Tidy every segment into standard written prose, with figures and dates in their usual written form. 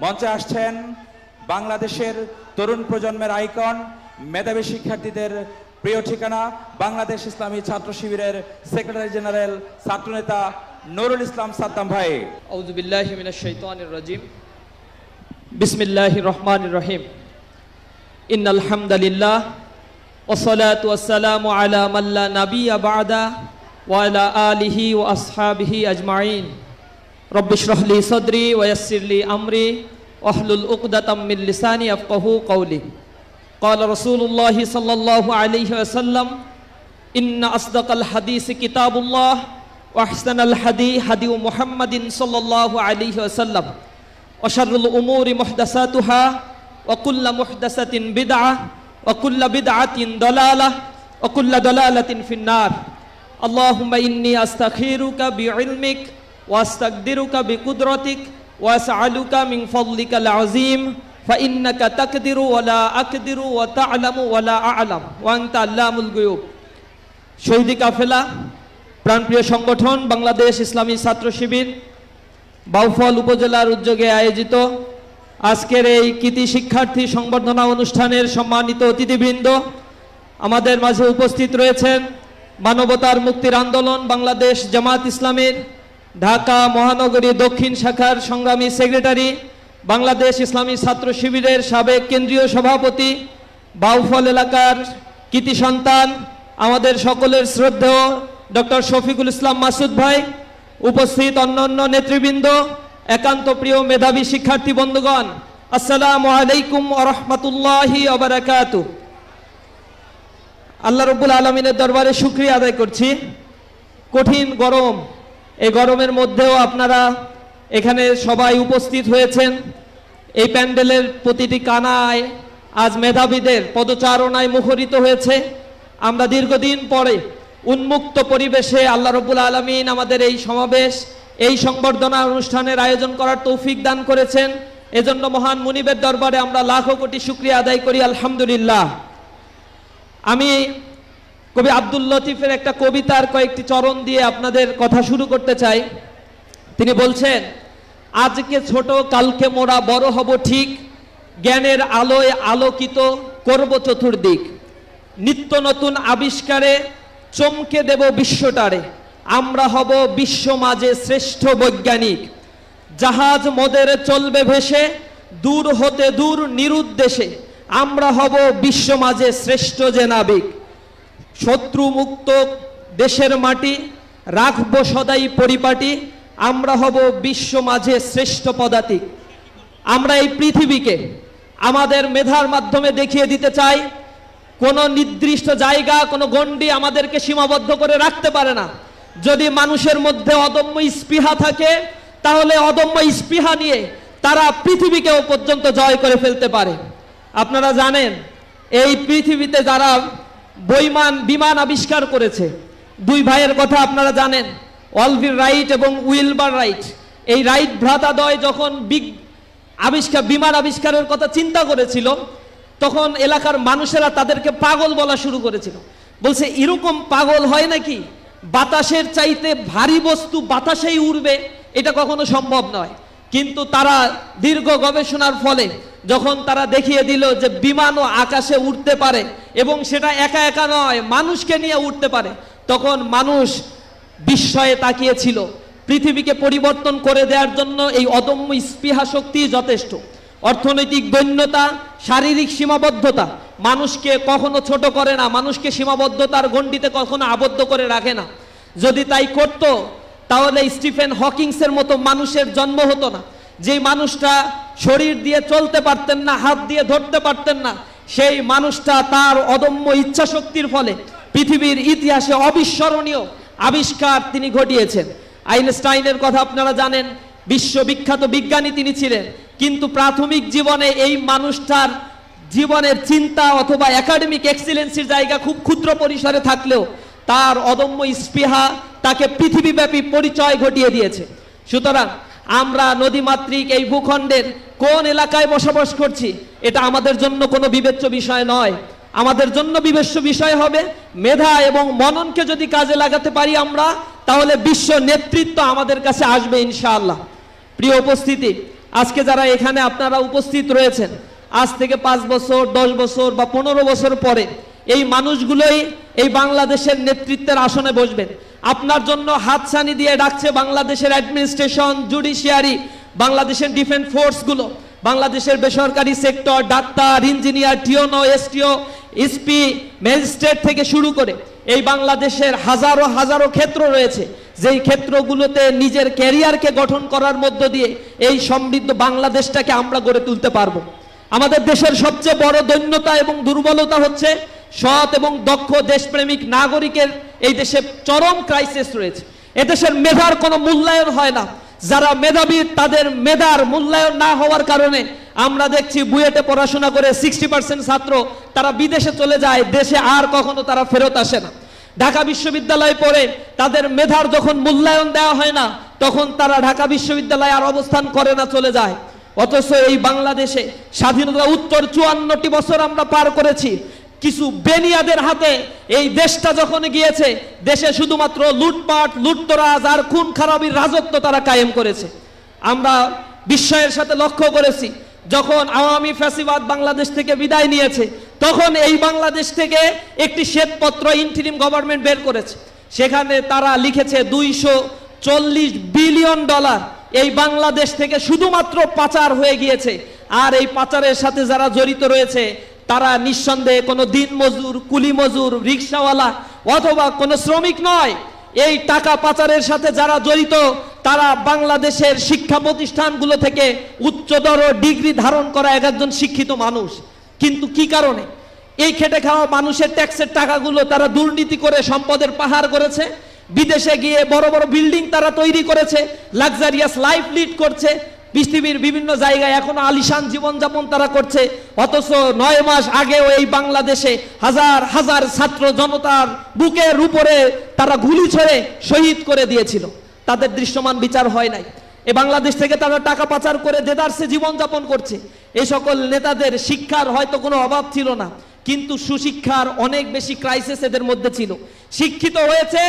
মঞ্চে আসছেন বাংলাদেশের তরুণ প্রজন্মের আইকন, মেধাবী শিক্ষার্থীদের প্রিয় ঠিকানা, বাংলাদেশ ইসলামী ছাত্র শিবিরের সেক্রেটারি জেনারেল ছাত্রনেতা নুরুল ইসলাম সাদ্দাম ভাই। আউযু বিল্লাহি মিনাশ শাইতানির রাজিম। বিসমিল্লাহির রহমানির রহিম। ইন্নাল হামদালিল্লাহ ওয়াস সালাতু ওয়াস সালামু আলা মান লা নাবিয়্যা বা'দা ওয়া আলা আলিহি ওয়া আসহাবিহি আজমাইন। রব্বি ইশরাহ লি সাদরি ওয়া ইয়াসসির লি আমরি ওয়াহলুল উকদাতাম মিন লিসানি ইয়াফকাহু কওলি। قال رسول الله صلى الله عليه وسلم إن أصدق الحديث كتاب الله وأحسن الهدي هدي محمد صلى الله عليه وسلم وشر الأمور محدثاتها وكل محدثة بدعة وكل بدعة ضلالة وكل ضلالة في النار. اللهم إني أستخيرك بعلمك وأستقدرك بقدرتك وأسألك من فضلك العظيم فإنك تقدر ولا أقدر وتعلم ولا أعلم وأنت علام الغيوب. শহীদ কাফেলা প্রাণপ্রিয় সংগঠন বাংলাদেশ ইসলামী ছাত্র শিবির বাউফল উপজেলার উদ্যোগে আয়োজিত আজকের এই কৃতি শিক্ষার্থী সংবর্ধনা অনুষ্ঠানের সম্মানিত অতিথিবৃন্দ, আমাদের মাঝে উপস্থিত রয়েছেন মানবতার মুক্তির আন্দোলন বাংলাদেশ জামাত ইসলামের ঢাকা মহানগরী দক্ষিণ শাখার সংগ্রামী সেক্রেটারি, বাংলাদেশ ইসলামী ছাত্র শিবিরের সাবেক কেন্দ্রীয় সভাপতি, বাউফল এলাকার কৃতি সন্তান, আমাদের সকলের শ্রদ্ধেয় ডক্টর শফিকুল ইসলাম মাসুদ ভাই, উপস্থিত অন্যান্য নেতৃবৃন্দ, একান্ত প্রিয় মেধাবী শিক্ষার্থী বন্ধুগণ, আসসালামু আলাইকুম ওয়া রাহমাতুল্লাহি ওয়া বারাকাতুহু। আল্লাহ রাব্বুল আলামিনের দরবারে শুকরিয়া আদায় করছি। কঠিন গরম, এই গরমের মধ্যেও আপনারা এখানে সবাই উপস্থিত হয়েছেন। এই প্যান্ডেলের প্রতিটি কানায় আজ মেধাবীদের পদচারণায় মুখরিত হয়েছে। আমরা দীর্ঘদিন পরে উন্মুক্ত পরিবেশে আল্লাহ রাব্বুল আলামিন আমাদের এই সমাবেশ, এই সংবর্ধনা অনুষ্ঠানের আয়োজন করার তৌফিক দান করেছেন। এজন্য মহান মুনিবের দরবারে আমরা লাখো কোটি শুকরিয়া আদায় করি, আলহামদুলিল্লাহ। আমি কবি আব্দুল লতিফের একটা কবিতার কয়েকটি চরণ দিয়ে আপনাদের কথা শুরু করতে চাই। তিনি বলছেন, আজকে ছোট কালকে মোরা বড় হব ঠিক, জ্ঞানের আলোয় আলোকিত করব চতুর্দিক, নিত্য নতুন আবিষ্কারে চমকে দেব বিশ্বটারে, আমরা হব বিশ্ব মাঝে শ্রেষ্ঠ বৈজ্ঞানিক, জাহাজ মোদের চলবে ভেসে দূর হতে দূর নিরুদ্দেশে, আমরা হব বিশ্ব মাঝে শ্রেষ্ঠ যে নাবিক, শত্রু মুক্ত দেশের মাটি রাখব সদাই পরিপাটি, আমরা হব বিশ্ব মাঝে শ্রেষ্ঠ পদাতিক। আমরা এই পৃথিবীকে আমাদের মেধার মাধ্যমে দেখিয়ে দিতে চাই, কোনো নির্দিষ্ট জায়গা, কোনো গণ্ডি আমাদেরকে সীমাবদ্ধ করে রাখতে পারে না। যদি মানুষের মধ্যে অদম্য স্পৃহা থাকে, তাহলে অদম্য স্পৃহা নিয়ে তারা পৃথিবীকেও পর্যন্ত জয় করে ফেলতে পারে। আপনারা জানেন, এই পৃথিবীতে যারা বিমান আবিষ্কার করেছে, দুই ভাইয়ের কথা আপনারা জানেন, অলভির রাইট এবং উইলবার রাইট। এই রাইট ভ্রাতাদ্বয় যখন বিমান আবিষ্কারের কথা চিন্তা করেছিল, তখন এলাকার মানুষেরা তাদেরকে পাগল বলা শুরু করেছিল। বলছে, এরকম পাগল হয় নাকি? বাতাসের চাইতে ভারী বস্তু বাতাসেই উড়বে, এটা কখনো সম্ভব নয়। কিন্তু তারা দীর্ঘ গবেষণার ফলে যখন তারা দেখিয়ে দিল যে বিমানও আকাশে উঠতে পারে এবং সেটা একা একা নয়, মানুষকে নিয়ে উঠতে পারে, তখন মানুষ বিস্ময়ে তাকিয়েছিল। পৃথিবীকে পরিবর্তন করে দেওয়ার জন্য এই অদম্য স্পৃহা শক্তি যথেষ্ট। অর্থনৈতিক দৈন্যতা, শারীরিক সীমাবদ্ধতা মানুষকে কখনো ছোট করে না, মানুষকে সীমাবদ্ধতার গণ্ডিতে কখনো আবদ্ধ করে রাখে না। যদি তাই করত, তাহলে স্টিফেন হকিংসের মতো মানুষের জন্ম হতো না। যে মানুষটা শরীর দিয়ে চলতে পারতেন না, হাত দিয়ে ধরতে পারতেন না, সেই মানুষটা তার অদম্য ইচ্ছা শক্তির ফলে পৃথিবীর ইতিহাসে অবিস্মরণীয় আবিষ্কার তিনি ঘটিয়েছেন। আইনস্টাইনের কথা আপনারা জানেন, বিশ্ববিখ্যাত বিজ্ঞানী তিনি ছিলেন, কিন্তু প্রাথমিক জীবনে এই মানুষটার জীবনের চিন্তা অথবা একাডেমিক এক্সিলেন্সির জায়গা খুব ক্ষুদ্র পরিসরে থাকলেও তার অদম্য স্পৃহা তাকে পৃথিবীব্যাপী পরিচয় ঘটিয়ে দিয়েছে। সুতরাং আমরা নদীমাতৃক এই ভূখণ্ডের কোন এলাকায় বসবাস করছি, এটা আমাদের জন্য কোনো বিবেচ্য বিষয় নয়। আমাদের জন্য বিবেচ্য বিষয় হবে মেধা এবং মননকে যদি কাজে লাগাতে পারি আমরা, তাহলে বিশ্ব নেতৃত্ব আমাদের কাছে আসবে ইনশাআল্লাহ। প্রিয় উপস্থিতি, আজকে যারা এখানে আপনারা উপস্থিত রয়েছেন, আজ থেকে 5 বছর 10 বছর বা 15 বছর পরে এই মানুষগুলোই এই বাংলাদেশের নেতৃত্বের আসনে বসবেন। আপনার জন্য হাতছানি দিয়ে ডাকছে বাংলাদেশের অ্যাডমিনিস্ট্রেশন, জুডিশিয়ারি, বাংলাদেশের ডিফেন্স ফোর্সগুলো, বাংলাদেশের বেসরকারি sector, doctor, engineer, টিওনো, এসটিও, SP, magistrate থেকে শুরু করে এই বাংলাদেশের হাজারো হাজারো ক্ষেত্র রয়েছে, যেই ক্ষেত্রগুলোতে নিজের ক্যারিয়ারকে গঠন করার মধ্য দিয়ে এই সমৃদ্ধ বাংলাদেশটাকে আমরা গড়ে তুলতে পারবো। আমাদের দেশের সবচেয়ে বড় দৈন্যতা এবং দুর্বলতা হচ্ছে সৎ এবং দক্ষ দেশপ্রেমিক নাগরিকের এই দেশে চরম ক্রাইসিস রয়েছে। এদেশের মেধার কোনো মূল্যায়ন হয় না। যারা মেধাবী তাদের মেধার মূল্যায়ন না হওয়ার কারণে আমরা দেখছি বুয়েটে পড়াশোনা করে 60% ছাত্র তারা বিদেশে চলে যায়, দেশে আর কখনো তারা ফেরত আসে না। ঢাকা বিশ্ববিদ্যালয়ে পড়ে তাদের মেধার যখন মূল্যায়ন দেওয়া হয় না, তখন তারা ঢাকা বিশ্ববিদ্যালয়ে আর অবস্থান করে না, চলে যায়। অথচ এই বাংলাদেশে স্বাধীনতা উত্তর 54টি বছর আমরা পার করেছি। কিছু বেনিয়াদের হাতে এই দেশটা যখন গিয়েছে, দেশে শুধুমাত্র লুটপাট, লুটতরাজ আর খুন খারাপির রাজত্ব তারা কায়েম করেছে। আমরা বিস্ময়ের সাথে লক্ষ্য করেছি, যখন আওয়ামী ফ্যাসিবাদ বাংলাদেশ থেকে বিদায় নিয়েছে, তখন এই বাংলাদেশ থেকে একটি শ্বেতপত্র ইন্টিরিম গভর্নমেন্ট বের করেছে। সেখানে তারা লিখেছে 240 বিলিয়ন ডলার এই বাংলাদেশ থেকে শুধুমাত্র পাচার হয়ে গিয়েছে। আর এই পাচারের সাথে যারা জড়িত রয়েছে তারা নিঃসন্দেহে কোনো দিন মজুর, কুলি মজুর, রিক্সাওয়ালা অথবা কোনো শ্রমিক নয়। এই টাকা পাচারের সাথে যারা জড়িত তারা বাংলাদেশের শিক্ষা প্রতিষ্ঠানগুলো থেকে উচ্চতর ডিগ্রি ধারণ করা একজন শিক্ষিত মানুষ। কিন্তু কি কারণে এই খেটে খাওয়া মানুষের ট্যাক্সের টাকাগুলো তারা দুর্নীতি করে সম্পদের পাহাড় করেছে, বিদেশে গিয়ে বড় বড় বিল্ডিং তারা তৈরি করেছে, লাক্সারিয়াস লাইফ লিড করছে, পৃথিবীর বিভিন্ন জায়গায় এখনো আলিশান জীবনযাপন তারা করছে। অথচ 9 মাস আগেও এই বাংলাদেশে হাজার হাজার ছাত্র জনতার বুকের উপরে তারা গুলি ছড়ে শহীদ করে দিয়েছিল, তাদের দৃশ্যমান বিচার হয় নাই। এই বাংলাদেশ থেকে তারা টাকা পাচার করে দেদারসে জীবনযাপন করছে। এই সকল নেতাদের শিক্ষার হয়তো কোনো অভাব ছিল না, কিন্তু সুশিক্ষার অনেক বেশি ক্রাইসিস এদের মধ্যে ছিল। শিক্ষিত হয়েছে,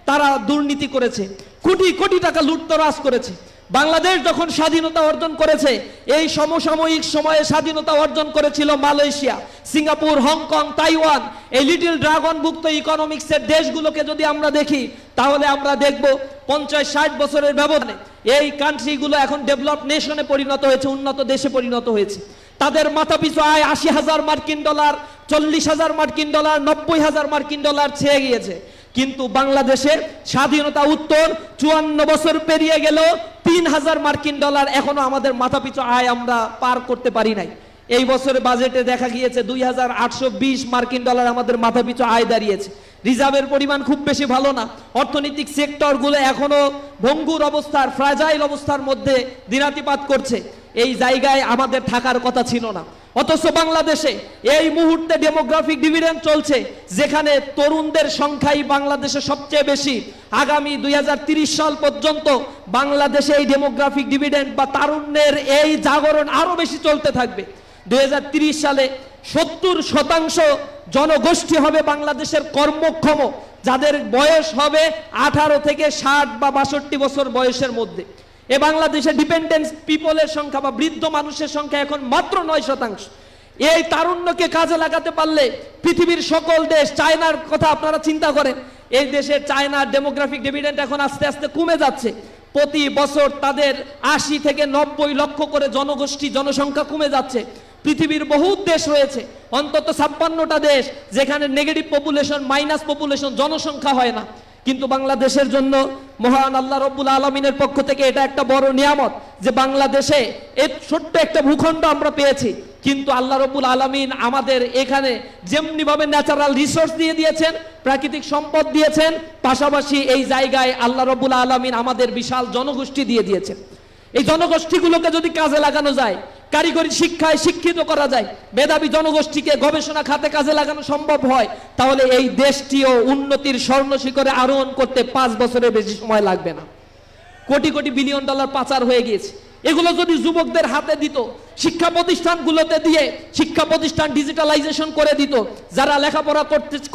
তারা দুর্নীতি করেছে, কোটি কোটি টাকা লুটতরাজ করেছে। বাংলাদেশ যখন স্বাধীনতা অর্জন করেছে, এই সমসাময়িক সময়ে স্বাধীনতা অর্জন করেছিল মালয়েশিয়া, সিঙ্গাপুর, হংকং, তাইওয়ান। এই লিটল ড্রাগনভুক্ত ইকোনমিক্সের দেশগুলোকে যদি আমরা দেখি, তাহলে আমরা দেখব 50-60 বছরের ব্যবধানে এই কান্ট্রিগুলো এখন ডেভেলপড নেশনে পরিণত হয়েছে, উন্নত দেশে পরিণত হয়েছে। তাদের মাথাপিছু আয় 80,000 মার্কিন ডলার, 40,000 মার্কিন ডলার, 90,000 মার্কিন ডলার ছেয়ে গিয়েছে। কিন্তু বাংলাদেশের স্বাধীনতা উত্তর 54 বছর পেরিয়ে গেল, 3,000 মার্কিন ডলার এখনো আমাদের মাথাপিছু আয় আমরা পার করতে পারি নাই। এই বছরের বাজেটে দেখা গিয়েছে 2,820 মার্কিন ডলার আমাদের মাথাপিছু আয় দাঁড়িয়েছে। রিজার্ভের পরিমাণ খুব বেশি ভালো না। অর্থনৈতিক সেক্টরগুলো এখনো ভঙ্গুর অবস্থার, ফ্রাজাইল অবস্থার মধ্যে দিনাতিপাত করছে। এই জায়গায় আমাদের থাকার কথা ছিল না। অথচ বাংলাদেশে এই মুহূর্তে ডেমোগ্রাফিক ডিভিডেন্ড চলছে, যেখানে তরুণদের সংখ্যাই বাংলাদেশে সবচেয়ে বেশি। আগামী 2030 সাল পর্যন্ত বাংলাদেশে এই ডেমোগ্রাফিক ডিভিডেন্ড বা তারুণ্যের এই জাগরণ আরো বেশি চলতে থাকবে। 2030 সালে 70% জনগোষ্ঠী হবে বাংলাদেশের কর্মক্ষম, যাদের বয়স হবে 18 থেকে 60 বা 62 বছর বয়সের মধ্যে। এ বাংলাদেশে ডিপেন্ডেন্ট পিপলের সংখ্যা বা বৃদ্ধ মানুষের সংখ্যা এখন মাত্র 9%। এই তারুণ্যকে কাজে লাগাতে পারলে পৃথিবীর সকল দেশ, চায়নার কথা আপনারা চিন্তা করেন, এই দেশের চায়নার ডেমোগ্রাফিক ডিভিডেন্ড এখন আস্তে আস্তে কমে যাচ্ছে। প্রতি বছর তাদের 80 থেকে 90 লক্ষ করে জনসংখ্যা কমে যাচ্ছে। পৃথিবীর বহু দেশ রয়েছে, অন্তত 56টা দেশ, যেখানে নেগেটিভ পপুলেশন, মাইনাস পপুলেশন, জনসংখ্যা হয় না। কিন্তু বাংলাদেশের জন্য মহান আল্লাহ রব্বুল আলমিনের পক্ষ থেকে এটা একটা বড় নিয়ামত যে বাংলাদেশে এই ছোট্ট একটা ভূখণ্ড আমরা পেয়েছি। কিন্তু আল্লাহ রব্বুল আলমিন আমাদের এখানে যেমনিভাবে ন্যাচারাল রিসোর্স দিয়ে দিয়েছেন, প্রাকৃতিক সম্পদ দিয়েছেন, পাশাপাশি এই জায়গায় আল্লাহ রব্বুল আলমিন আমাদের বিশাল জনগোষ্ঠী দিয়ে দিয়েছেন। এই জনগোষ্ঠীগুলোকে যদি কাজে লাগানো যায়, কারিগরি শিক্ষায় শিক্ষিত করা যায়, মেধাবী জনগোষ্ঠীকে গবেষণা খাতে কাজে লাগানো সম্ভব হয়, তাহলে এই দেশটিও উন্নতির স্বর্ণ শিখরে আরোহণ করতে 5 বছরের বেশি সময় লাগবে না। কোটি কোটি বিলিয়ন ডলার পাচার হয়ে গিয়েছে। এগুলো যদি যুবকদের হাতে দিত, শিক্ষা প্রতিষ্ঠানগুলোতে দিয়ে শিক্ষা প্রতিষ্ঠান ডিজিটালাইজেশন করে দিত, যারা লেখাপড়া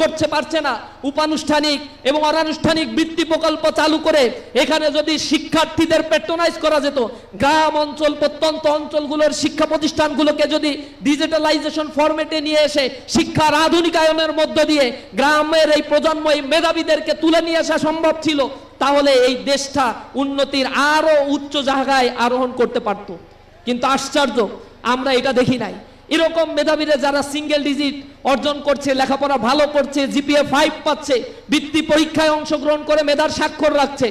করতে পারছে না উপানুষ্ঠানিক এবং অনানুষ্ঠানিক বৃত্তি প্রকল্প চালু করে এখানে যদি শিক্ষার্থীদের প্যাট্রোনাইজ করা যেত, গ্রাম অঞ্চল প্রত্যন্ত অঞ্চলগুলোর শিক্ষা প্রতিষ্ঠানগুলোকে যদি ডিজিটালাইজেশন ফরম্যাটে নিয়ে এসে শিক্ষার আধুনিকায়নের মধ্য দিয়ে গ্রামের এই প্রজন্ম এই মেধাবীদেরকে তুলে নিয়ে আসা সম্ভব ছিল, তাহলে এই দেশটা উন্নতির আরো উচ্চ জায়গায় আরোহণ করতে পারত। কিন্তু আশ্চর্য, আমরা এটা দেখি নাই। এরকম মেধাবীরা যারা সিঙ্গেল ডিজিট অর্জন করছে, লেখাপড়া ভালো করছে, জিপিএ 5 পাচ্ছে, বৃত্তি পরীক্ষায় অংশগ্রহণ করে মেধার স্বাক্ষর রাখছে,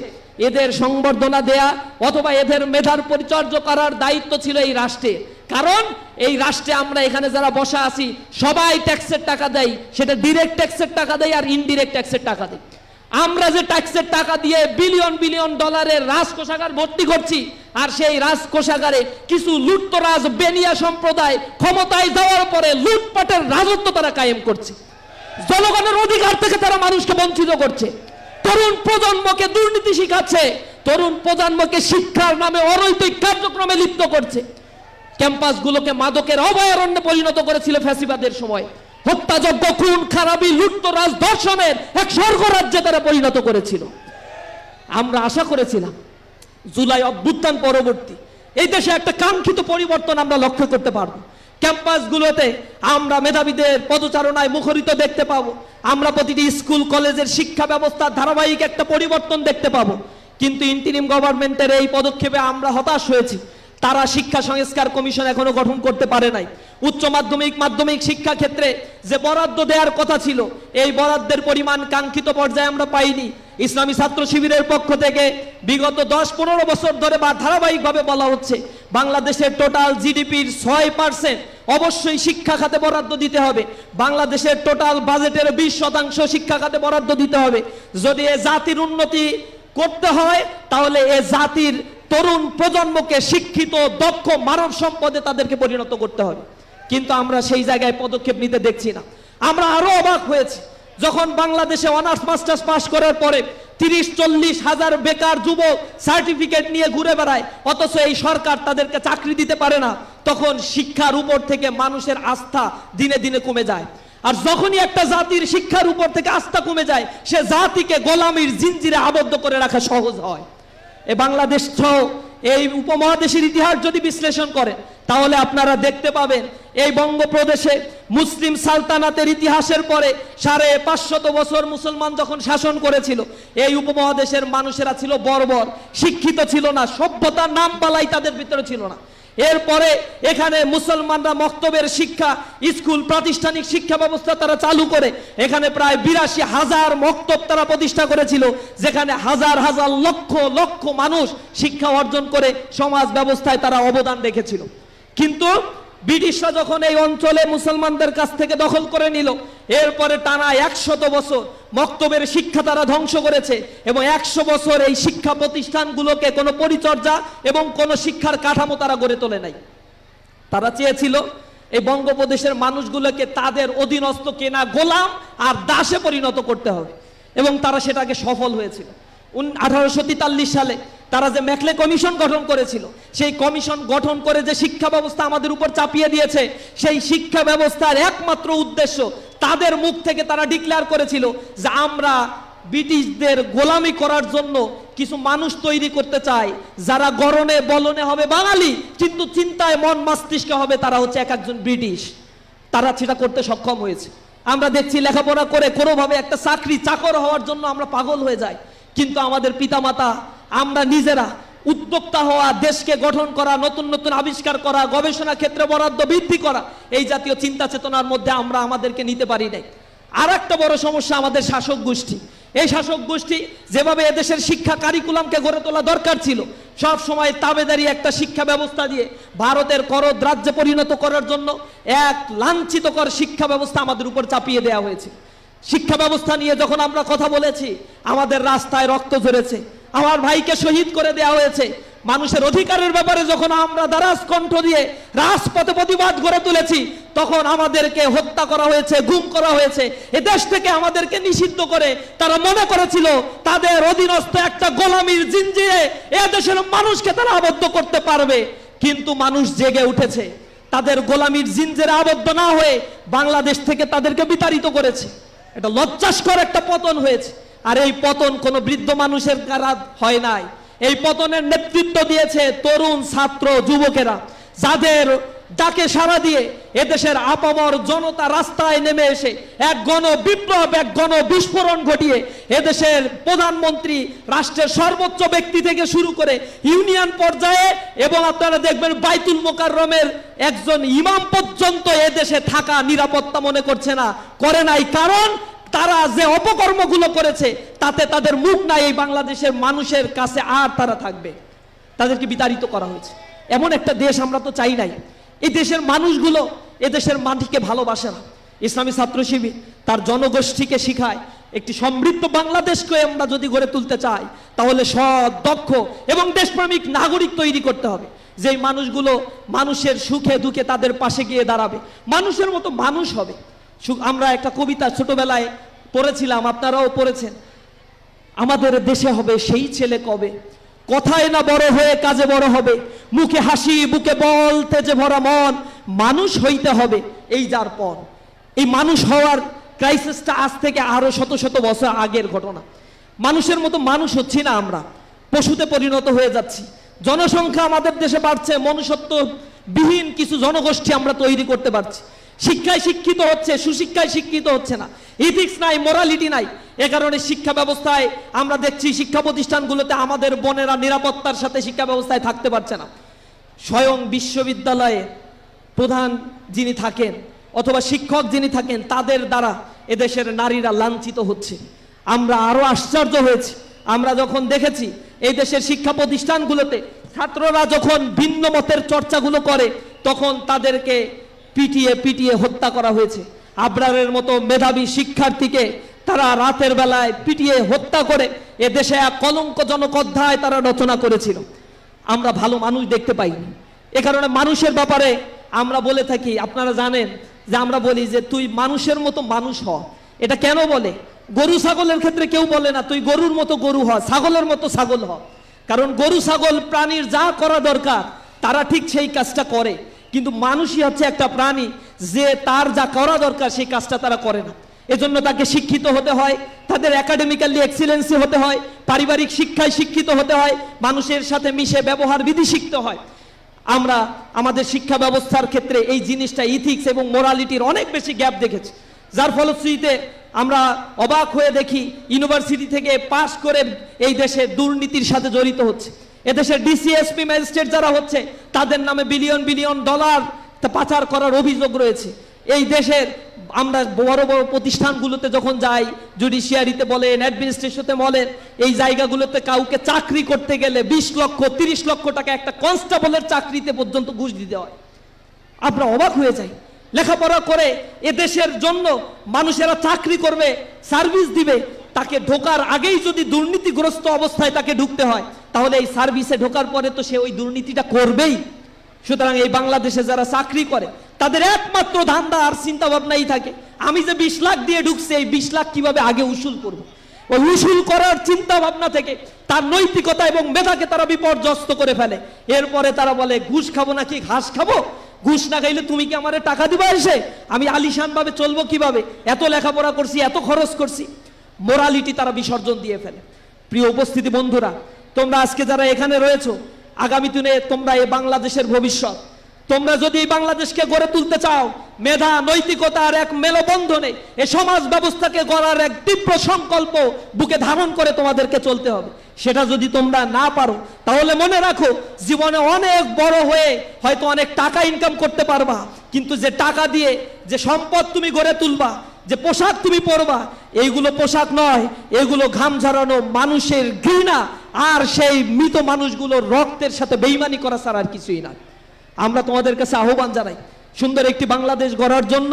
এদের সংবর্ধনা দেয়া অথবা এদের মেধার পরিচর্যা করার দায়িত্ব ছিল এই রাষ্ট্রে। কারণ এই রাষ্ট্রে আমরা এখানে যারা বসা আছি সবাই ট্যাক্সের টাকা দেয়, সেটা ডিরেক্ট ট্যাক্সের টাকা দেয় আর ইনডিরেক্ট ট্যাক্সের টাকা দেয়। আমরা যে ট্যাক্সের টাকা দিয়ে বিলিয়ন বিলিয়ন ডলারের রাজকোষাগার ভর্তি করছি, আর সেই রাজকোষাগারে কিছু লুটতরাজ বেনিয়া সম্প্রদায় ক্ষমতায় যাওয়ার পরে লুটপাটের রাজত্ব তারা কায়েম করছে। জনগণের অধিকার থেকে তারা মানুষকে বঞ্চিত করছে, তরুণ প্রজন্মকে দুর্নীতি শিখাচ্ছে, তরুণ প্রজন্মকে শিক্ষার নামে অনৈতিক কার্যক্রমে লিপ্ত করছে। ক্যাম্পাসগুলোকে মাদকের অভয়ারণ্যে পরিণত করেছিল ফ্যাসিবাদের সময়। হত্যাযজ্ঞ, খুন খারাপি, লুটতরাজ, ধর্ষণের এক স্বর্গরাজ্যে তারা পরিণত করেছিল। আমরা আশা করেছিলাম জুলাই অভ্যুত্থান পরবর্তী এই দেশে একটা কাঙ্ক্ষিত পরিবর্তন আমরা লক্ষ্য করতে পারবো। ক্যাম্পাসগুলোতে আমরা মেধাবীদের পদচারণায় মুখরিত দেখতে পাবো, আমরা প্রতিটি স্কুল কলেজের শিক্ষা ব্যবস্থার ধারাবাহিক একটা পরিবর্তন দেখতে পাবো। কিন্তু ইন্টিরিম গভর্নমেন্টের এই পদক্ষেপে আমরা হতাশ হয়েছি। তারা শিক্ষা সংস্কার কমিশন এখনো গঠন করতে পারে নাই। উচ্চ মাধ্যমিক মাধ্যমিক শিক্ষা ক্ষেত্রে যে বরাদ্দ দেওয়ার কথা ছিল, এই বরাদ্দের পরিমাণ কাঙ্ক্ষিত পর্যায়ে আমরা পাইনি। ইসলামী ছাত্র শিবিরের পক্ষ থেকে বিগত 10-15 বছর ধরে বা ধারাবাহিকভাবে বলা হচ্ছে বাংলাদেশের টোটাল জিডিপির 6% অবশ্যই শিক্ষা খাতে বরাদ্দ দিতে হবে, বাংলাদেশের টোটাল বাজেটের 20% শিক্ষা খাতে বরাদ্দ দিতে হবে। যদি এ জাতির উন্নতি করতে হয় তাহলে এ জাতির তরুণ প্রজন্মকে শিক্ষিত দক্ষ মানব সম্পদে তাদেরকে পরিণত করতে হবে। কিন্তু আমরা সেই জায়গায় পদক্ষেপ নিতে দেখছি না। আমরা আরো অবাক হয়েছি যখন বাংলাদেশে অনার্স মাস্টার্স পাশ করার পরে 30-40 হাজার বেকার যুবক সার্টিফিকেট নিয়ে ঘুরে বেড়ায়, অথচ এই সরকার তাদেরকে চাকরি দিতে পারে না। তখন শিক্ষার উপর থেকে মানুষের আস্থা দিনে দিনে কমে যায়। আর যখনই একটা জাতির শিক্ষার উপর থেকে আস্থা কমে যায়, সে জাতিকে গোলামির জিনজিরে আবদ্ধ করে রাখা সহজ হয়। এ বাংলাদেশ সহ এই উপমহাদেশের ইতিহাস যদি বিশ্লেষণ করেন তাহলে আপনারা দেখতে পাবেন এই বঙ্গপ্রদেশে মুসলিম সালতানাতের ইতিহাসের পরে 550 বছর মুসলমান যখন শাসন করেছিল, এই উপমহাদেশের মানুষেরা ছিল বর্বর, শিক্ষিত ছিল না, সভ্যতার নাম বালাই তাদের ভিতরে ছিল না। এরপরে এখানে মুসলমানরা মক্তবের শিক্ষা, স্কুল, প্রাতিষ্ঠানিক শিক্ষা ব্যবস্থা তারা চালু করে এখানে প্রায় 82,000 মক্তব তারা প্রতিষ্ঠা করেছিল, যেখানে হাজার হাজার লক্ষ লক্ষ মানুষ শিক্ষা অর্জন করে সমাজ ব্যবস্থায় তারা অবদান রেখেছিল। কিন্তু ব্রিটিশরা যখন এই অঞ্চলে মুসলমানদের কাছ থেকে দখল করে নিল, এরপরে টানা 100 বছর মক্তবের শিক্ষা তারা ধ্বংস করেছে এবং 100 বছর এই শিক্ষা প্রতিষ্ঠানগুলোকে কোনো পরিচর্যা এবং কোনো শিক্ষার কাঠামো তারা গড়ে তোলে নাই। তারা চেয়েছিল এই বঙ্গপ্রদেশের মানুষগুলোকে তাদের অধীনস্থ কেনা গোলাম আর দাসে পরিণত করতে হবে, এবং তারা সেটাকে সফল হয়েছিল। 1843 সালে তারা যে ম্যাকলে কমিশন গঠন করেছিল, সেই কমিশন গঠন করে যে শিক্ষা ব্যবস্থা আমাদের উপর চাপিয়ে দিয়েছে, সেই শিক্ষা ব্যবস্থার একমাত্র উদ্দেশ্য তাদের মুখ থেকে তারা ডিক্লেয়ার করেছিল যে আমরা ব্রিটিশদের গোলামি করার জন্য কিছু মানুষ তৈরি করতে চাই, যারা গরনে বলনে হবে বাঙালি কিন্তু চিন্তায় মন মস্তিষ্কে হবে তারা হচ্ছে একজন ব্রিটিশ। তারা সেটা করতে সক্ষম হয়েছে। আমরা দেখছি লেখাপড়া করে কোনোভাবে একটা চাকরি চাকর হওয়ার জন্য আমরা পাগল হয়ে যাই, কিন্তু আমাদের পিতামাতা, আমরা নিজেরা উদ্যোক্তা হওয়া, দেশকে গঠন করা, নতুন নতুন আবিষ্কার করা, গবেষণা ক্ষেত্রে বরাদ্দ বৃদ্ধি করা, এই জাতীয় চিন্তা চেতনার মধ্যে আমরা আমাদেরকে নিতে পারি নাই। আর একটা বড় সমস্যা আমাদের শাসক গোষ্ঠী। এই শাসক গোষ্ঠী যেভাবে এদেশের শিক্ষা কারিকুলামকে গড়ে তোলা দরকার ছিল, সব সময় তাবেদারি একটা শিক্ষা ব্যবস্থা দিয়ে ভারতের করদ রাজ্যে পরিণত করার জন্য এক লাঞ্ছিতকর শিক্ষা ব্যবস্থা আমাদের উপর চাপিয়ে দেওয়া হয়েছে। শিক্ষা ব্যবস্থা নিয়ে যখন আমরা কথা বলেছি, আমাদের রাস্তায় রক্ত ঝরেছে, আমার ভাইকে শহীদ করে দেওয়া হয়েছে। মানুষের অধিকারের ব্যাপারে যখন আমরা দারাজ কণ্ঠ দিয়ে রাজপথে প্রতিবাদ গড়ে তুলেছি, তখন আমাদেরকে হত্যা করা হয়েছে, গুম করা হয়েছে, এ দেশ থেকে আমাদেরকে নিষিদ্ধ করে তারা মনে করেছিল তাদের অধীনস্থ একটা গোলামির জিঞ্জিরে এ দেশের মানুষকে তারা আবদ্ধ করতে পারবে। কিন্তু মানুষ জেগে উঠেছে, তাদের গোলামির জিঞ্জিরে আবদ্ধ না হয়ে বাংলাদেশ থেকে তাদেরকে বিতাড়িত করেছে। এটা লজ্জাস্কর একটা পতন হয়েছে। আর এই পতন কোনো বৃদ্ধ মানুষের দ্বারা হয় নাই, এই পতনের নেতৃত্ব দিয়েছে তরুণ ছাত্র যুবকেরা, যাদের ডাকে সাড়া দিয়ে এদেশের আপামর জনতা রাস্তায় নেমে এসে এক গণ বিপ্লব, এক গণ বিস্ফোরণ ঘটিয়ে এদেশের প্রধানমন্ত্রী, রাষ্ট্রের সর্বোচ্চ ব্যক্তি থেকে শুরু করে ইউনিয়ন পর্যায়ে এবং আপনারা দেখবেন বাইতুল মোকাররমের একজন ইমাম পর্যন্ত এদেশে থাকা নিরাপত্তা মনে করছে না, করে নাই। কারণ তারা যে অপকর্মগুলো করেছে তাতে তাদের মুখ নাই এই বাংলাদেশের মানুষের কাছে, আর তারা থাকবে। তাদেরকে বিতাড়িত করা হয়েছে। এমন একটা দেশ আমরা তো চাই নাই। এই দেশের মানুষগুলো এদেশের মাটিকে ভালোবাসে না। ইসলামী ছাত্র শিবির তার জনগোষ্ঠীকে শিখায় একটি সমৃদ্ধ বাংলাদেশকে আমরা যদি গড়ে তুলতে চাই তাহলে সৎ, দক্ষ এবং দেশপ্রেমিক নাগরিক তৈরি করতে হবে, যেই মানুষগুলো মানুষের সুখে দুঃখে তাদের পাশে গিয়ে দাঁড়াবে, মানুষের মতো মানুষ হবে। আমরা একটা কবিতা ছোটবেলায় পড়েছিলাম, আপনারাও পড়েছেন, আমাদের দেশে হবে সেই ছেলে কবে, কথায় না বড় হয়ে কাজে বড় হবে, মুখে হাসি বুকে বলতে যে ভরা মন, মানুষ হইতে হবে এই যার পর। এই মানুষ হওয়ার ক্রাইসিসটা আজ থেকে আরো শত শত বছর আগের ঘটনা। মানুষের মতো মানুষ হচ্ছি না, আমরা পশুতে পরিণত হয়ে যাচ্ছি। জনসংখ্যা আমাদের দেশে বাড়ছে, মনুষ্যত্ববিহীন কিছু জনগোষ্ঠী আমরা তৈরি করতে পারছি। শিক্ষায় শিক্ষিত হচ্ছে, সুশিক্ষায় শিক্ষিত হচ্ছে না, ইথিক্স নাই, মোরালিটি নাই। এ কারণে শিক্ষা ব্যবস্থায় আমরা দেখছি শিক্ষা প্রতিষ্ঠানগুলোতে আমাদের বোনেরা নিরাপত্তার সাথে শিক্ষা ব্যবস্থায় থাকতে পারছে না। স্বয়ং বিশ্ববিদ্যালয়ে প্রধান যিনি থাকেন অথবা শিক্ষক যিনি থাকেন তাদের দ্বারা এদেশের নারীরা লাঞ্ছিত হচ্ছে। আমরা আরো আশ্চর্য হয়েছি আমরা যখন দেখেছি এই দেশের শিক্ষা প্রতিষ্ঠানগুলোতে ছাত্ররা যখন ভিন্ন মতের চর্চাগুলো করে তখন তাদেরকে পিটিয়ে পিটিয়ে হত্যা করা হয়েছে। আবরারের মতো মেধাবী শিক্ষার্থীকে তারা রাতের বেলায় পিটিয়ে হত্যা করে এ দেশে এক কলঙ্কজনক অধ্যায় তারা রচনা করেছিল। আমরা ভালো মানুষ দেখতে পাইনি। এ কারণে মানুষের ব্যাপারে আমরা বলে থাকি, আপনারা জানেন যে আমরা বলি যে তুই মানুষের মতো মানুষ হ। এটা কেন বলে? গরু ছাগলের ক্ষেত্রে কেউ বলে না তুই গরুর মতো গরু হ, ছাগলের মতো ছাগল হ। কারণ গরু ছাগল প্রাণীর যা করা দরকার তারা ঠিক সেই কাজটা করে, কিন্তু মানুষই হচ্ছে একটা প্রাণী যে তার যা করা দরকার সেই কাজটা তারা করে না। এজন্য তাকে শিক্ষিত হতে হয়, তাদের একাডেমিক্যালি এক্সিলেন্সি হতে হয়, পারিবারিক শিক্ষায় শিক্ষিত হতে হয়, মানুষের সাথে মিশে ব্যবহার বিধি শিখতে হয়। আমরা আমাদের শিক্ষা ব্যবস্থার ক্ষেত্রে এই জিনিসটা ইথিক্স এবং মোরালিটির অনেক বেশি গ্যাপ দেখেছি, যার ফলশ্রুতিতে আমরা অবাক হয়ে দেখি ইউনিভার্সিটি থেকে পাশ করে এই দেশে দুর্নীতির সাথে জড়িত হচ্ছে। এদেশের ডিসিএসপি ম্যাজিস্ট্রেট যারা হচ্ছে তাদের নামে বিলিয়ন বিলিয়ন ডলার পাচার করার অভিযোগ রয়েছে। এই দেশের আমরা বড় বড় প্রতিষ্ঠানগুলোতে যখন যাই, জুডিশিয়ারিতে বলেন, অ্যাডমিনিস্ট্রেশনে বলেন, এই জায়গাগুলোতে কাউকে চাকরি করতে গেলে 20 লক্ষ 30 লক্ষ টাকা একটা কনস্টেবলের চাকরিতে পর্যন্ত ঘুষ দিতে হয়। আমরা অবাক হয়ে যাই। লেখাপড়া করে এ দেশের জন্য মানুষেরা চাকরি করবে, সার্ভিস দিবে, তাকে ঢোকার আগেই যদি দুর্নীতিগ্রস্ত অবস্থায় তাকে ঢুকতে হয় তাহলে এই সার্ভিসে ঢোকার পরে তো সে ওই দুর্নীতিটা করবেই। সুতরাং এই বাংলাদেশে যারা চাকরি করে তাদের একমাত্র ধান্দা আর চিন্তা ভাবনাই থাকে আমি যে 20 লাখ দিয়ে ঢুকছি এই 20 লাখ কিভাবে আগে উসুল করব। ওই উসুল করার চিন্তা ভাবনা থেকে তার নৈতিকতা এবং মেধাকে তারা বিপর্যস্ত করে ফেলে। এরপরে তারা বলে ঘুষ খাবো নাকি ঘাস খাবো, ঘুষ না খাইলে তুমি কি আমারে টাকা দিবা এসে, আমি আলিশান ভাবে চলবো কিভাবে, এত লেখাপড়া করছি এত খরচ করছি। মোরালিটি তারা বিসর্জন দিয়ে ফেলে। প্রিয় উপস্থিতি বন্ধুরা, তোমরা আজকে যারা এখানে রয়েছো, আগামী দিনে তোমরা এই বাংলাদেশের ভবিষ্যৎ। তোমরা যদি এই বাংলাদেশকে গড়ে তুলতে চাও মেধা নৈতিকতার এক মেলবন্ধনে এই সমাজ ব্যবস্থাকে গড়ার এক তীব্র সংকল্প বুকে ধারণ করে তোমাদেরকে চলতে হবে। সেটা যদি তোমরা না পারো তাহলে মনে রাখো জীবনে অনেক বড় হয়ে হয়তো অনেক টাকা ইনকাম করতে পারবা, কিন্তু যে টাকা দিয়ে যে সম্পদ তুমি গড়ে তুলবা, যে পোশাক তুমি পরবা, এইগুলো পোশাক নয়, এগুলো ঘাম ঝরানো মানুষের ঘৃণা আর সেই মৃত মানুষগুলোর রক্তের সাথে বেইমানি করা ছাড়া আর কিছুই না। আমরা তোমাদের কাছে আহ্বান জানাই সুন্দর একটি বাংলাদেশ গড়ার জন্য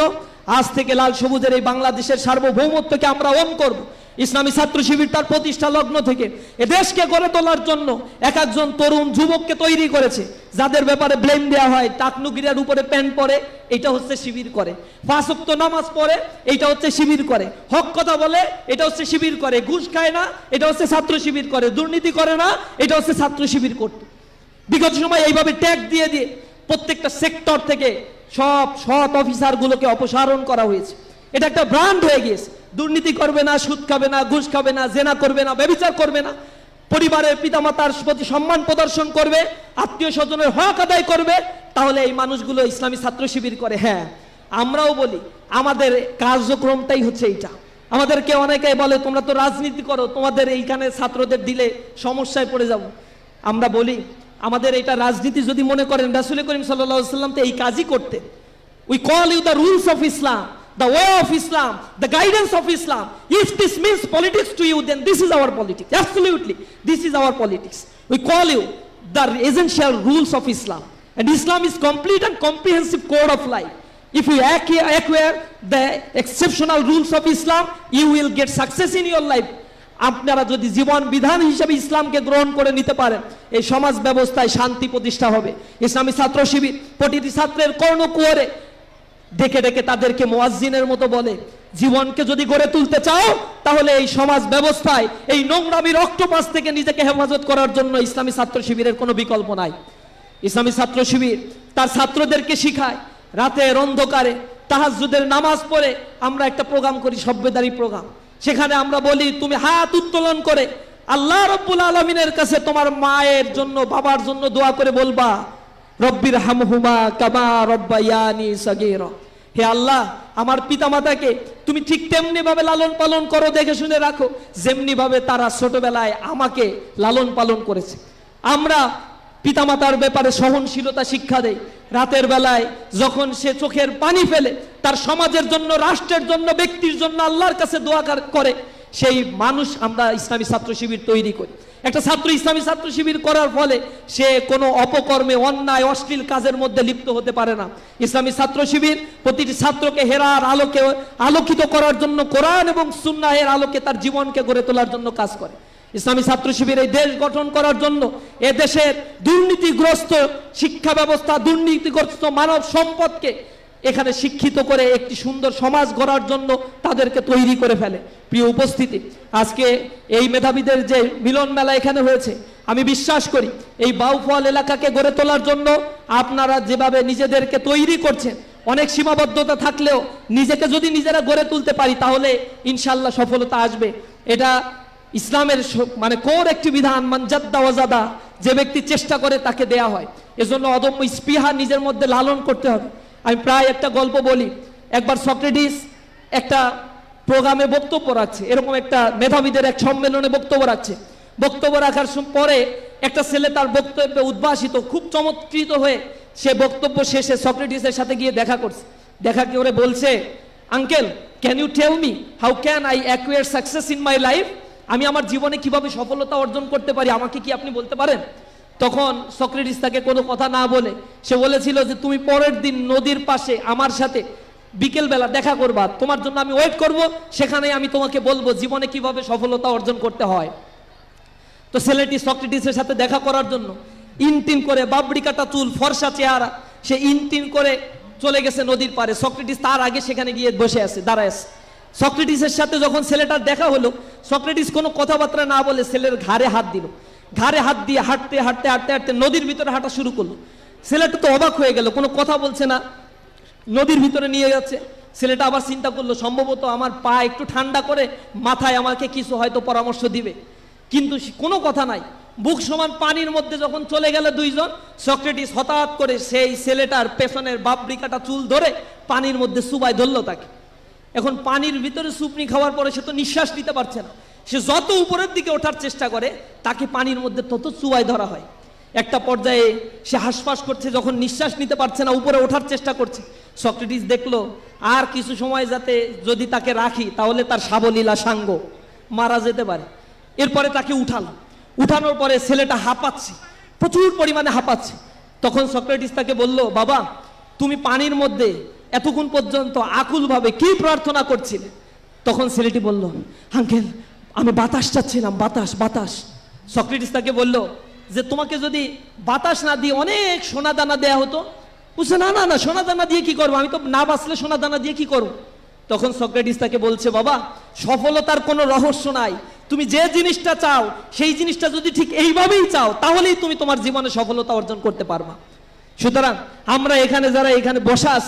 আজ থেকে লাল সবুজের এই বাংলাদেশের সার্বভৌমত্বকে আমরা অন করব। ইসলামী ছাত্র শিবির তার প্রতিষ্ঠা লগ্ন থেকে এ দেশকে গড়ে তোলার জন্য এক একজন তরুণ যুবককে তৈরি করেছে, যাদের ব্যাপারে ব্লেম দেওয়া হয় টাকনুগিরার উপরে প্যান্ট পরে, এটা হচ্ছে শিবির করে, 5 ওয়াক্ত নামাজ পড়ে, এটা হচ্ছে শিবির করে, হক কথা বলে, এটা হচ্ছে শিবির করে, ঘুষ খায় না, এটা হচ্ছে ছাত্র শিবির করে, দুর্নীতি করে না, এটা হচ্ছে ছাত্র শিবির করত। বিগত সময় এইভাবে ট্যাগ দিয়ে দিয়ে প্রত্যেকটা সেক্টর থেকে সব সৎ অফিসারগুলোকে অপসারণ করা হয়েছে। এটা একটা ব্র্যান্ড হয়ে গিয়েছে। দুর্নীতি করবে না, সুদ খাবে না, ঘুষ খাবে না, জেনা করবে না, ব্যভিচার করবে না, পরিবারের পিতামাতার প্রতি সম্মান প্রদর্শন করবে, আত্মীয় স্বজনের হক আদায় করবে, তাহলে এই মানুষগুলো ইসলামী ছাত্র শিবির করে। হ্যাঁ, আমরাও বলি আমাদের কার্যক্রমটাই হচ্ছে এইটা। আমাদেরকে অনেকেই বলে তোমরা তো রাজনীতি করো, তোমাদের এইখানে ছাত্রদের দিলে সমস্যায় পড়ে যাব। আমরা বলি আমাদের এটা রাজনীতি যদি মনে করেন, রাসূল করিম সাল্লাল্লাহু আলাইহি ওয়াসাল্লাম তো এই কাজই করতেন। We call you the rules of Islam, the way of Islam, the guidance of Islam. If this means politics to you, then this is our politics. Absolutely, this is our politics. We call you the essential rules of Islam, and Islam is complete and comprehensive code of life. If you acquire the exceptional rules of Islam, you will get success in your life. আপনারা যদি জীবন বিধান হিসেবে ইসলামকে গ্রহণ করে নিতে পারেন, এই সমাজ ব্যবস্থায় শান্তি প্রতিষ্ঠা হবে। ইসলামী ছাত্র শিবির প্রতিটি ছাত্রের কর্ণকুহরে ডেকে ডেকে তাদেরকে মুয়াজ্জিনের মতো বলে, জীবনকে যদি গড়ে তুলতে চাও তাহলে এই সমাজ ব্যবস্থায় এই নোংরামির অক্টোপাস থেকে নিজেকে হেফাজত করার জন্য ইসলামী ছাত্র শিবিরের কোনো বিকল্প নাই। ইসলামী ছাত্র শিবির তার ছাত্রদেরকে শিখায় রাতের অন্ধকারে তাহাজ্জুদের নামাজ পড়ে আমরা একটা প্রোগ্রাম করি, সভ্যদারি প্রোগ্রাম। সেখানে আমরা বলি তুমি হাত উত্তোলন করে আল্লাহ রাব্বুল আলামিনের কাছে তোমার মায়ের জন্য, বাবার জন্য দোয়া করে বলবা, রব্বির হামহুমা কামা রব্বায়ানি সাগীরা। হে আল্লাহ, আমার পিতামাতাকে তুমি ঠিক তেমনি ভাবে লালন পালন করো, দেখে শুনে রাখো যেমনি ভাবে তারা ছোটবেলায় আমাকে লালন পালন করেছে। আমরা পিতামাতার ব্যাপারে সহনশীলতা শিক্ষা দেই। রাতের বেলায় যখন সে চোখের পানি ফেলে তার সমাজের জন্য, রাষ্ট্রের জন্য, ব্যক্তির জন্য আল্লাহর কাছে দোয়া করে, সেই মানুষ আমরা ইসলামী ছাত্র শিবির তৈরি করি। একটা ছাত্র ইসলামী ছাত্র শিবির করার ফলে সে কোনো অপকর্মে, অন্যায়, অশ্লীল কাজের মধ্যে লিপ্ত হতে পারে না। ইসলামী ছাত্র শিবির প্রতিটি ছাত্রকে হেরার আলোকে আলোকিত করার জন্য, কোরআন এবং সুন্নাহের আলোকে তার জীবনকে গড়ে তোলার জন্য কাজ করে। ইসলামী ছাত্র শিবির এই দেশ গঠন করার জন্য, এ দেশের দুর্নীতিগ্রস্ত শিক্ষা ব্যবস্থা, দুর্নীতিগ্রস্ত মানব সম্পদকে এখানে শিক্ষিত করে একটি সুন্দর সমাজ গড়ার জন্য তাদেরকে তৈরি করে ফেলে। প্রিয় উপস্থিতি, আজকে এই মেধাবীদের যে মিলন মেলা এখানে হয়েছে, আমি বিশ্বাস করি এই বাউফল এলাকাকে গড়ে তোলার জন্য আপনারা যেভাবে নিজেদেরকে তৈরি করছেন, অনেক সীমাবদ্ধতা থাকলেও নিজেকে যদি নিজেরা গড়ে তুলতে পারি তাহলে ইনশাল্লাহ সফলতা আসবে। এটা ইসলামের মানে কোর একটি বিধান, মানজাদ্দা ওয়াজাদা, যে ব্যক্তি চেষ্টা করে তাকে দেয়া হয়। এজন্য অদম্য স্পৃহা নিজের মধ্যে লালন করতে হবে। আমি প্রায় একটা গল্প বলি। একবার সক্রেটিস একটা প্রোগ্রামে বক্তব্য রাখছে, এরকম একটা মেধাবীদের এক সম্মেলনে বক্তব্য রাখছে। বক্তব্য রাখার পরে একটা ছেলে তার বক্তব্যে উদ্ভাসিত, খুব চমৎকৃত হয়ে সে বক্তব্য শেষে সক্রেটিসের সাথে গিয়ে দেখা করছে। দেখা করে বলছে, uncle, can you tell me how can I acquire success in my life? আমি আমার জীবনে কিভাবে সফলতা অর্জন করতে পারি, আমাকে কি আপনি বলতে পারেন? তখন সক্রেটিস তাকে কোনো কথা না বলে সে বলেছিল যে তুমি পরের দিন নদীর পাশে আমার সাথে বিকেলবেলা দেখা করবা, তোমার জন্য আমি ওয়েট করব, সেখানে আমি তোমাকে বলবো জীবনে কিভাবে সফলতা অর্জন করতে হয়। তো ছেলেটি সক্রেটিসের সাথে দেখা করার জন্য ইনটিন করে, বাবরি কাটা চুল, ফর্সা চেহারা, সে ইনটিন করে চলে গেছে নদীর পারে। সক্রেটিস তার আগে সেখানে গিয়ে বসে আছে, দাঁড়ায় আছে। সক্রেটিসের সাথে যখন ছেলেটার দেখা হলো, সক্রেটিস কোনো কথাবার্তা না বলে ছেলের ঘাড়ে হাত দিল। ঘাড়ে হাত দিয়ে হাঁটতে হাঁটতে হাঁটতে হাঁটতে নদীর ভিতরে হাঁটা শুরু করলো। ছেলেটা তো অবাক হয়ে গেল, কোনো কথা বলছে না, নদীর ভিতরে নিয়ে যাচ্ছে। ছেলেটা আবার চিন্তা করলো সম্ভবত আমার পা একটু ঠান্ডা করে মাথায় আমাকে কিছু হয়তো পরামর্শ দিবে, কিন্তু কোনো কথা নাই। বুক সমান পানির মধ্যে যখন চলে গেল দুইজন, সক্রেটিস হঠাৎ করে সেই ছেলেটার পেছনের বাবরি কাটা চুল ধরে পানির মধ্যে চুবাই ধরলো তাকে। এখন পানির ভিতরে সুপনি খাওয়ার পরে সে তো নিঃশ্বাস নিতে পারছে না। সে যত উপরের দিকে ওঠার চেষ্টা করে তাকে পানির মধ্যে তত চুবাই ধরা হয়। একটা পর্যায়ে সে হাঁসফাঁস করছে, যখন নিঃশ্বাস নিতে পারছে না, উপরে ওঠার চেষ্টা করছে। সক্রেটিস দেখলো আর কিছু সময় যাতে যদি তাকে রাখি তাহলে তার সাবলীলা সাঙ্গ মারা যেতে পারে। এরপরে তাকে উঠালো। উঠানোর পরে ছেলেটা হাঁপাচ্ছে, প্রচুর পরিমাণে হাঁপাচ্ছে। তখন সক্রেটিস তাকে বলল, বাবা, তুমি পানির মধ্যে এতক্ষণ পর্যন্ত আকুলভাবে কি প্রার্থনা করছিলে? তখন ছেলেটি বলল, আঙ্কেল আমি বাতাস চাচ্ছিলাম, বাতাস বাতাস। সক্রেটিস তাকে বলল যে তোমাকে যদি বাতাস না দিয়ে অনেক সোনা দানা দেয়া হতো। বুঝছে, না না না, সোনা দানা দিয়ে কি করবো, আমি তো না বাঁচলে সোনা দানা দিয়ে কি করবো। তখন সক্রেটিস তাকে বলছে, বাবা সফলতার কোনো রহস্য নাই, তুমি যে জিনিসটা চাও সেই জিনিসটা যদি ঠিক এইভাবেই চাও তাহলেই তুমি তোমার জীবনে সফলতা অর্জন করতে পারবা। সুতরাং আমরা এখানে যারা এখানে বসাস,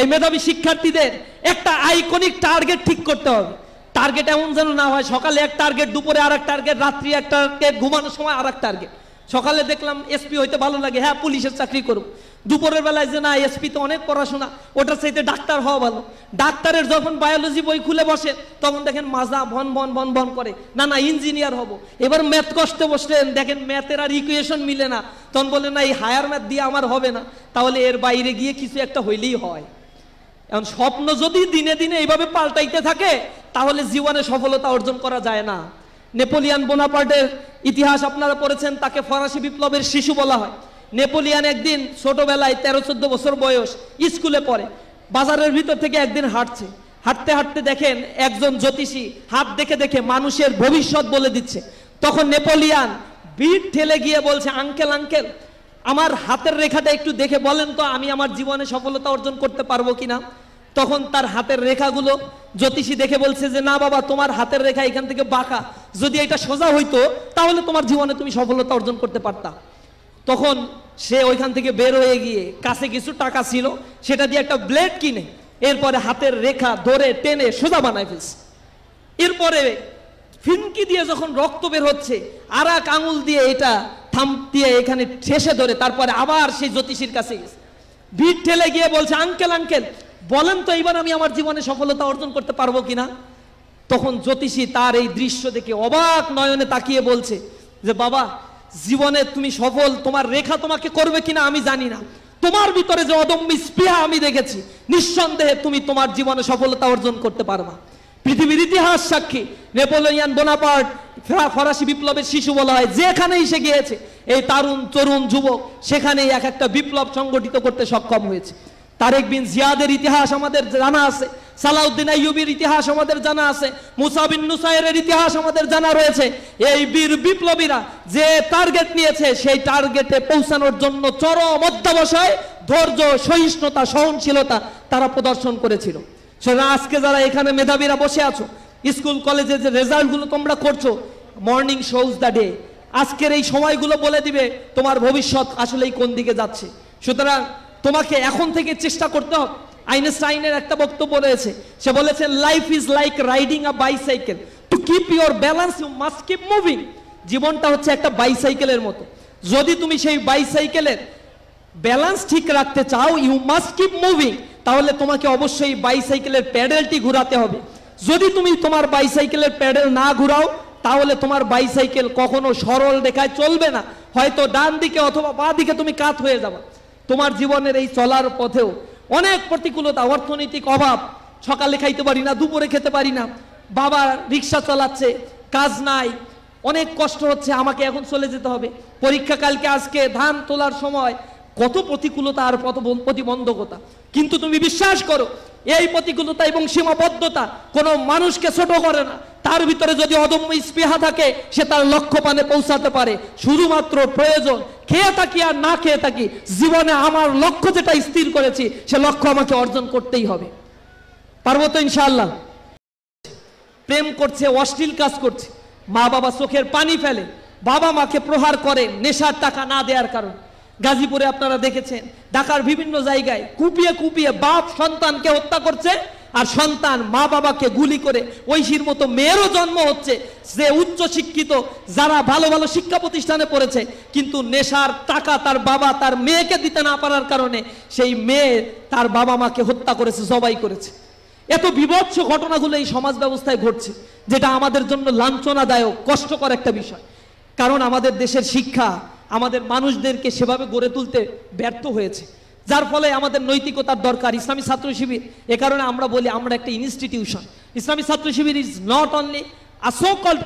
এই মেধাবী শিক্ষার্থীদের একটা আইকনিক টার্গেট ঠিক করতে হবে। টার্গেট এমন যেন না হয় সকালে এক টার্গেট, দুপুরে আর এক টার্গেট, রাত্রি এক টার্গেট, ঘুমানোর সময় আর এক টার্গেট। সকালে দেখলাম এসপি হইতে ভালো লাগে, হ্যাঁ পুলিশের চাকরি করুক। দুপুরের বেলায় যে না এসপি তো অনেক পড়াশোনা, ওটার চাইতে ডাক্তার হওয়া ভালো। ডাক্তারের যখন বায়োলজি বই খুলে বসে তখন দেখেন মাজা ভন ভন ভন ভন করে, না না ইঞ্জিনিয়ার হব। এবার ম্যাথ কষতে বসলেন, দেখেন ম্যাথের আর ইকুয়েশন মিলে না, তখন বলে না এই হায়ার ম্যাথ দিয়ে আমার হবে না, তাহলে এর বাইরে গিয়ে কিছু একটা হইলেই হয়। এখন স্বপ্ন যদি দিনে দিনে এইভাবে পাল্টাইতে থাকে তাহলে জীবনে সফলতা অর্জন করা যায় না। নেপোলিয়ান বোনাপার্টের ইতিহাস আপনারা পড়েছেন, তাকে ফরাসি বিপ্লবের শিশু বলা হয়। নেপোলিয়ান একদিন ছোটবেলায় 13-14 বছর বয়স, স্কুলে পড়ে, বাজারের ভিতর থেকে একদিন হাঁটছে, হাঁটতে হাঁটতে দেখেন একজন জ্যোতিষী হাত দেখে দেখে মানুষের ভবিষ্যৎ বলে দিচ্ছে। তখন নেপোলিয়ান ভিড় ঠেলে গিয়ে বলছে, আঙ্কেল আঙ্কেল আমার হাতের রেখাটা একটু দেখে বলেন তো আমি আমার জীবনে সফলতা অর্জন করতে পারবো কিনা। তখন তার হাতের রেখাগুলো জ্যোতিষী দেখে বলছে যে না বাবা, তোমার হাতের রেখা এখান থেকে বাঁকা, যদি এটা সোজা হইতো তাহলে তোমার জীবনে তুমি সফলতা অর্জন করতে পারতা। তখন সে ওইখান থেকে বের হয়ে গিয়ে কাছে কিছু টাকা ছিল, সেটা দিয়ে একটা ব্লেড কিনে এরপরে হাতের রেখা ধরে টেনে সোজা বানায় ফেলছে। এরপরে ফিনকি দিয়ে যখন রক্ত বের হচ্ছে আর এক আঙুল দিয়ে এটা থাম দিয়ে এখানে ঠেসে ধরে তারপরে আবার সেই জ্যোতিষীর কাছে গেছে, ভিড় ঠেলে গিয়ে বলছে, আঙ্কেল আঙ্কেল বলেন তো এইবার আমি আমার জীবনে সফলতা অর্জন করতে পারবো কিনা। তখন জ্যোতিষী তার এই দৃশ্য দেখে অবাক নয়নে তাকিয়ে বলছে যে বাবা, জীবনে তুমি সফল, তোমার রেখা তোমাকে করবে কিনা আমি জানি না, তোমার ভিতরে যে অদম্য স্পৃহা আমি দেখেছি, নিঃসন্দেহে তুমি তোমার জীবনে সফলতা অর্জন করতে পারবা। পৃথিবীর ইতিহাস সাক্ষী, নেপোলিয়ান বোনাপার্ট ফরাসি বিপ্লবের শিশু বলা হয়, যেখানেই সে গিয়েছে এই তরুণ যুবক সেখানেই এক একটা বিপ্লব সংগঠিত করতে সক্ষম হয়েছে। তারেক বিন জিয়াদের ইতিহাস আমাদের জানা আছে, সালাউদ্দিন আইয়ুবীর ইতিহাস আমাদের জানা আছে, মুসা বিন নুসাইরের ইতিহাস আমাদের জানা রয়েছে। এই বীর বিপ্লবীরা যে টার্গেট নিয়েছে সেই টার্গেটে পৌঁছানোর জন্য চরম অধ্যবসায়, ধৈর্য, সহিষ্ণুতা, সহনশীলতা তারা প্রদর্শন করেছিল। সেটা আজকে যারা এখানে মেধাবীরা বসে আছো, স্কুল কলেজে যে রেজাল্টগুলো তোমরা করছো, মর্নিং শোজ দ্য ডে, আজকের এই সময়গুলো বলে দিবে তোমার ভবিষ্যৎ আসলেই কোন দিকে যাচ্ছে। সুতরাং তোমাকে এখন থেকে চেষ্টা করতে হবে। আইনস্টাইনের একটা বক্তব্য রয়েছে, সে বলেছেন life is like riding a bicycle, to keep your balance you must keep moving. জীবনটা হচ্ছে একটা বাইসাইকেলের মতো, যদি তুমি সেই বাইসাইকেলের ব্যালেন্স ঠিক রাখতে চাও, ইউ মাস্ট কিপ মুভিং, তাহলে তোমাকে অবশ্যই বাইসাইকেলের প্যাডেলটি ঘোরাতে হবে। যদি তুমি তোমার বাইসাইকেলের প্যাডেল না ঘোরাও তাহলে তোমার বাইসাইকেল কখনো সরল রেখায় চলবে না, হয়তো ডান দিকে অথবা বাঁ দিকে তুমি কাত হয়ে যাবে। তোমার জীবনের এই চলার পথেও অনেক প্রতিকূলতা, অর্থনৈতিক অভাব, সকালে খাইতে পারি না, দুপুরে খেতে পারি না, বাবা রিক্সা চালাচ্ছে, কাজ নাই, অনেক কষ্ট হচ্ছে, আমাকে এখন চলে যেতে হবে, পরীক্ষা কালকে, আজকে ধান তোলার সময়, কত প্রতিকূলতা আর কত প্রতিবন্ধকতা। কিন্তু তুমি বিশ্বাস করো এই প্রতিকূলতা এবং সীমাবদ্ধতা কোনো মানুষকে ছোট করে না, তার ভিতরে যদি অদম্য স্পৃহা থাকে সে তার লক্ষ্য পানে পৌঁছাতে পারে। শুধুমাত্র প্রয়োজন খেয়ে থাকি আর না খেয়ে থাকি, জীবনে আমার লক্ষ্য যেটা স্থির করেছি সে লক্ষ্য আমাকে অর্জন করতেই হবে। পারবো তো ইনশাআল্লাহ। প্রেম করছে, অশ্লীল কাজ করছে, মা বাবা চোখের পানি ফেলে, বাবা মাকে প্রহার করে নেশার টাকা না দেওয়ার কারণে। গাজীপুরে আপনারা দেখেছেন, ঢাকার বিভিন্ন জায়গায় কুপিয়ে কুপিয়ে বাপ সন্তানকে হত্যা করছে, আর সন্তান মা বাবাকে গুলি করে ঐশীর মতো মেয়েরও জন্ম হচ্ছে, যে উচ্চ শিক্ষিত, যারা ভালো ভালো শিক্ষা প্রতিষ্ঠানে পড়েছে, কিন্তু নেশার টাকা তার বাবা তার মেয়েকে দিতে না পারার কারণে সেই মেয়ে তার বাবা মাকে হত্যা করেছে, জবাই করেছে। এত বিভৎস ঘটনাগুলো এই সমাজ ব্যবস্থায় ঘটছে, যেটা আমাদের জন্য লাঞ্ছনাদায়ক, কষ্টকর একটা বিষয়। কারণ আমাদের দেশের শিক্ষা আমাদের মানুষদেরকে সেভাবে গড়ে তুলতে ব্যর্থ হয়েছে, যার ফলে আমাদের নৈতিকতার দরকার। ইসলামী ছাত্র শিবির, এ কারণে আমরা বলি আমরা একটা institution. Islami Chhatra Shibir is not only a so called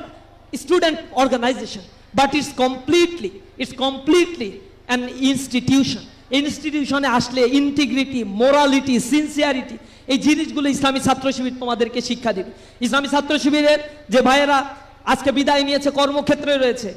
student organisation, but it's completely an institution. ইনস্টিটিউশনে আসলে ইন্টিগ্রিটি, মোরালিটি, সিনসিয়ারিটি, এই জিনিসগুলো ইসলামী ছাত্র শিবির তোমাদেরকে শিক্ষা দিবে। ইসলামী ছাত্র শিবিরের যে ভাইয়েরা আজকে বিদায় নিয়েছে, কর্মক্ষেত্রে রয়েছে,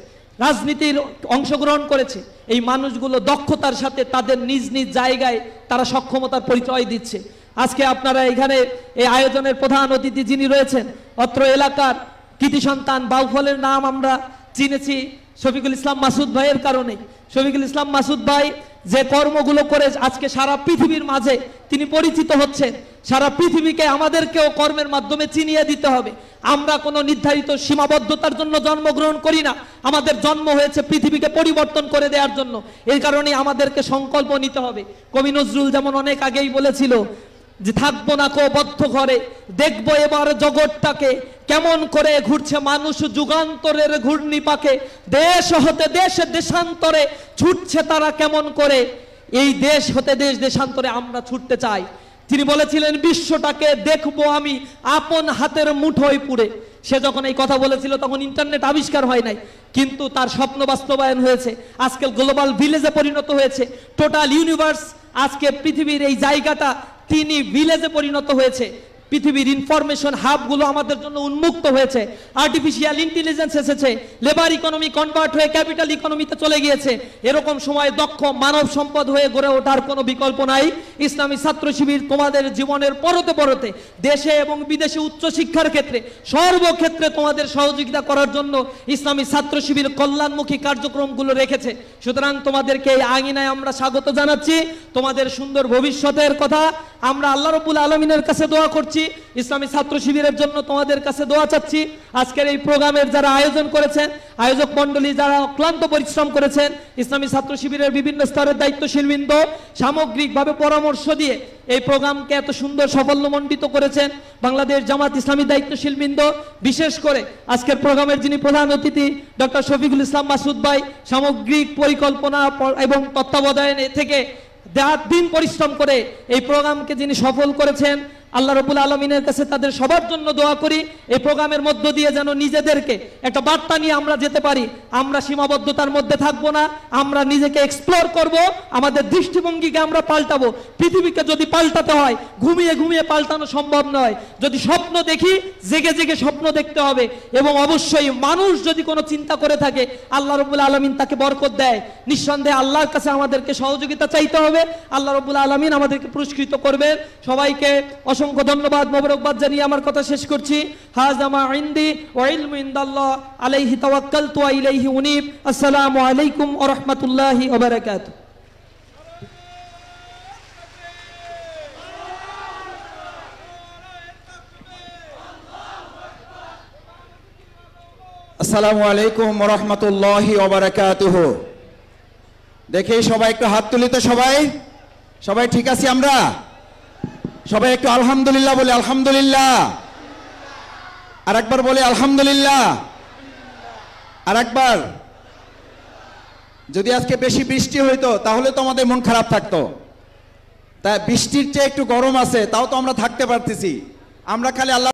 রাজনীতির অংশগ্রহণ করেছে, এই মানুষগুলো দক্ষতার সাথে তাদের নিজ নিজ জায়গায় তারা সক্ষমতার পরিচয় দিচ্ছে। আজকে আপনারা এখানে এই আয়োজনের প্রধান অতিথি যিনি রয়েছেন, অত্র এলাকার কৃতি সন্তান বাউফলের নাম আমরা চিনেছি শফিকুল ইসলাম মাসুদ ভাইয়ের কারণে। শফিকুল ইসলাম মাসুদ ভাই যে কর্মগুলো করে আজকে সারা পৃথিবীর মাঝে তিনি পরিচিত হচ্ছেন, সারা পৃথিবীকে আমাদেরকেও কর্মের মাধ্যমে চিনিয়ে দিতে হবে। আমরা কোনো নির্ধারিত সীমাবদ্ধতার জন্য জন্মগ্রহণ করি না, আমাদের জন্ম হয়েছে পৃথিবীকে পরিবর্তন করে দেওয়ার জন্য। এই কারণে আমাদেরকে সংকল্প নিতে হবে। কবি নজরুল যেমন অনেক আগেই বলেছিল যে থাকবো না কো বদ্ধ ঘরে, দেখবো এবার জগৎটাকে কেমন করে ঘুরছে মানুষ যুগান্তরের ঘূর্ণি পাকে, দেশ হতে দেশে দেশান্তরে ছুটছে তারা কেমন করে, এই দেশ হতে দেশ দেশান্তরে আমরা ছুটতে চাই। তিনি বলেছিলেন বিশ্বটাকে দেখবো আমি আপন হাতের মুঠোয় পুরে। সে যখন এই কথা বলেছিল তখন ইন্টারনেট আবিষ্কার হয় নাই, কিন্তু তার স্বপ্ন বাস্তবায়ন হয়েছে। আজকাল গ্লোবাল ভিলেজে পরিণত হয়েছে, টোটাল ইউনিভার্স আজকে পৃথিবীর এই জায়গাটা তিনি ভিলেজে পরিণত হয়েছে। পৃথিবীর ইনফরমেশন হাবগুলো আমাদের জন্য উন্মুক্ত হয়েছে, আর্টিফিশিয়াল ইন্টেলিজেন্স এসেছে, লেবার ইকোনমি কনভার্ট হয়ে ক্যাপিটাল ইকোনমিতে চলে গিয়েছে। এরকম সময় দক্ষ মানব সম্পদ হয়ে গড়ে ওঠার কোনো বিকল্প নাই। ইসলামী ছাত্র শিবির তোমাদের জীবনের পরতে পরতে দেশে এবং বিদেশে উচ্চশিক্ষার ক্ষেত্রে সর্বক্ষেত্রে তোমাদের সহযোগিতা করার জন্য ইসলামী ছাত্র শিবির কল্যাণমুখী কার্যক্রমগুলো রেখেছে। সুতরাং তোমাদেরকে এই আঙিনায় আমরা স্বাগত জানাচ্ছি। তোমাদের সুন্দর ভবিষ্যতের কথা আমরা আল্লাহ রাব্বুল আলামিনের কাছে দোয়া করছি। ইসলামী ছাত্র শিবিরের জন্য তোমাদের কাছে দোয়া চাচ্ছি। আজকের এই প্রোগ্রামের যারা আয়োজন করেছেন, আয়োজক মণ্ডলী যারা অক্লান্ত পরিশ্রম করেছেন, ইসলামী ছাত্র শিবিরের বিভিন্ন স্তরের দায়িত্বশীলবৃন্দ সামগ্রিকভাবে পরামর্শ দিয়ে এই প্রোগ্রামকে এত সুন্দর সাফল্যমণ্ডিত করেছেন, বাংলাদেশ জামাত ইসলামী দায়িত্বশীলবৃন্দ, বিশেষ করে আজকের প্রোগ্রামের যিনি প্রধান অতিথি ডক্টর শফিকুল ইসলাম মাসুদ ভাই, সামগ্রিক পরিকল্পনা এবং তত্ত্বাবধানে থেকে রাত দিন পরিশ্রম করে এই প্রোগ্রামকে যিনি সফল করেছেন, আল্লাহ রাব্বুল আলামিনের কাছে তাদের সবার জন্য দোয়া করি। এই প্রোগ্রামের মধ্য দিয়ে যেন নিজেদেরকে একটা বার্তা নিয়ে আমরা যেতে পারি। আমরা সীমাবদ্ধতার মধ্যে থাকবো না, আমরা নিজেকে এক্সপ্লোর করব, আমাদের দৃষ্টিভঙ্গিকে আমরা পাল্টাবো। পৃথিবীকে যদি পাল্টাতে হয় ঘুমিয়ে ঘুমিয়ে পাল্টানো সম্ভব নয়। যদি স্বপ্ন দেখি জেগে জেগে স্বপ্ন দেখতে হবে, এবং অবশ্যই মানুষ যদি কোনো চিন্তা করে থাকে আল্লাহ রাব্বুল আলামিন তাকে বরকত দেয়। নিঃসন্দেহে আল্লাহর কাছে আমাদেরকে সহযোগিতা চাইতে হবে, আল্লাহ রাব্বুল আলামিন আমাদেরকে পুরস্কৃত করবেন। সবাইকে অসংখ্য ধন্যবাদ, মোবারকবাদ জানিয়ে আমার কথা শেষ করছি। হাযা মা ইনদি ওয়া ইলমু ইনদাল্লাহ আলাইহি তাওয়াক্কালতু ওয়া ইলাইহি উনীব। আসসালামু আলাইকুম ওয়া রাহমাতুল্লাহি ওয়া বারাকাতুহু। আসসালামু আলাইকুম ওয়া রাহমাতুল্লাহি ওয়া বারাকাতুহু। দেখি সবাই একটু হাত তুলি তো, সবাই সবাই ঠিক আছি আমরা? সবাই একটু আলহামদুলিল্লাহ বলে, আলহামদুলিল্লাহ। আর একবার বলে আলহামদুলিল্লাহ। আর একবার। যদি আজকে বেশি বৃষ্টি হইতো তাহলে তো আমাদের মন খারাপ থাকতো। তা বৃষ্টির চেয়ে একটু গরম আছে, তাও তো আমরা থাকতে পারতেছি। আমরা খালি আল্লাহ